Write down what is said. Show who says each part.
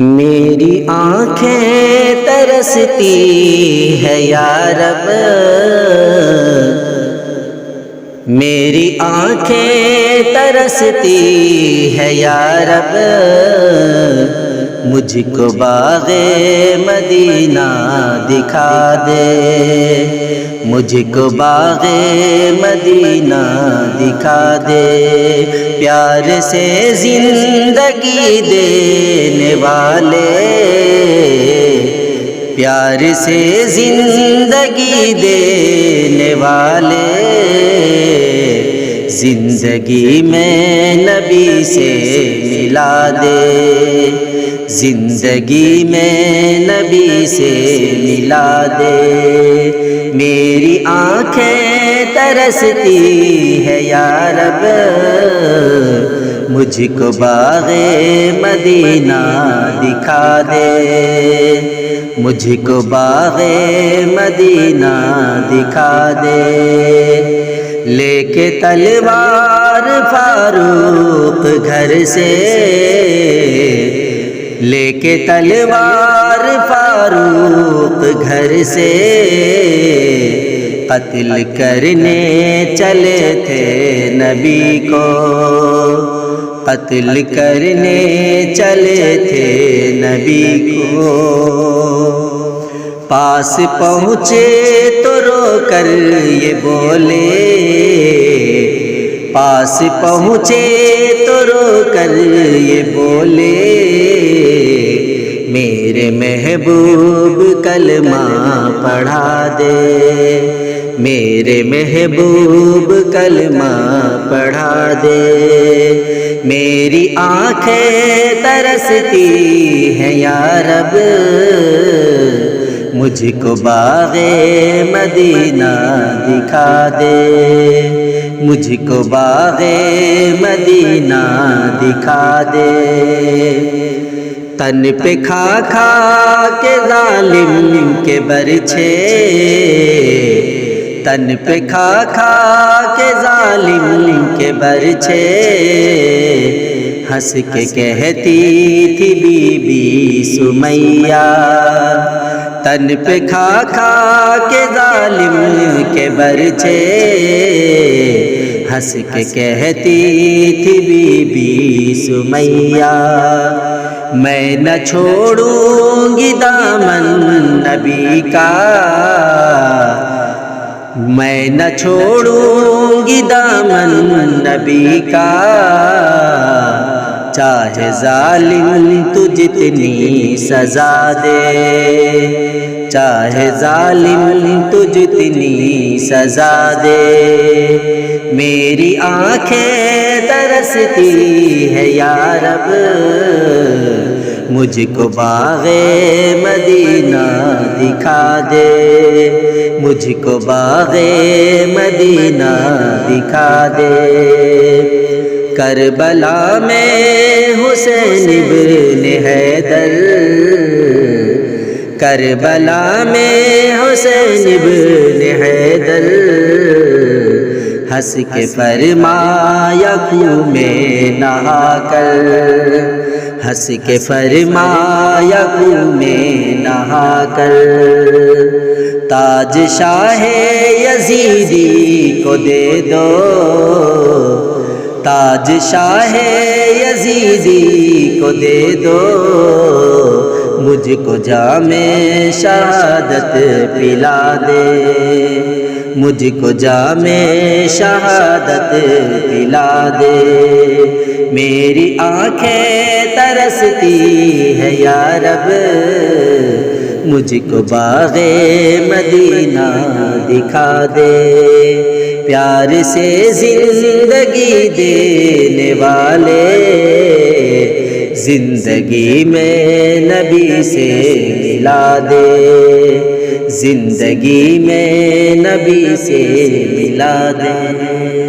Speaker 1: میری آنکھیں ترستی ہے یا رب، میری آنکھیں ترستی ہے یا رب، مجھ کو باغ مدینہ دکھا دے، مجھ کو باغ مدینہ دکھا دے، پیار سے زندگی دینے والے، پیار سے زندگی دینے والے، زندگی میں نبی سے ملا دے، زندگی میں نبی سے ملا دے، میری آنکھیں ترستی ہے یا رب، مجھ کو باغ مدینہ دکھا دے، مجھ کو باغ مدینہ دکھا دے، لے کے تلوار فاروق گھر سے، لے کے تلوار فاروق گھر سے، قتل کرنے چلے تھے نبی کو، قتل کرنے چلے تھے نبی کو، پاس پہنچے تو رو کر یہ بولے، پاس پہنچے تو رو کر یہ بولے، میرے محبوب کلمہ پڑھا دے، میرے محبوب کلمہ پڑھا دے، میری آنکھیں ترستی ہیں یا رب، مجھ کو باغ مدینہ دکھا دے، مجھ کو باغ مدینہ دکھا دے، تن پہ کھا کھا کے ظالم کے برچھے، تن پہ کھا کھا کے ظالم کے برچھے، ہنس کے کہتی تھی بی بی سمیہ، تن پہ کھا کھا کے ظالم کے برچھے، ہنس کے کہتی تھی بی بی سمیہ، میں نہ چھوڑوں گی دامن نبی کا، میں نہ چھوڑوں گی دامن نبی کا، چاہے ظالم تو جتنی سزا دے، چاہے ظالم تو جتنی سزا دے، میری آنکھیں ترستی ہے یا رب، مجھ کو باغ مدینہ دکھا دے، مجھ کو باغ مدینہ دکھا دے، کربلا میں حسین ابن حیدر، کربلا میں حسین ابن حیدر، ہنس کے فرمایا کنویں میں نہا کر، ہنس کے فرمایا کنویں میں نہا کر، تاج شاہ یزیدی کو دے دو، تاج شاہ یزیدی کو دے دو، مجھ کو جام شہادت پلا دے، مجھ کو جام شہادت پلا دے، میری آنکھیں ترستی ہے یا رب، مجھ کو باغ مدینہ دکھا دے، پیار سے زندگی دینے والے، زندگی میں نبی سے ملا دے، زندگی میں نبی سے ملا دے۔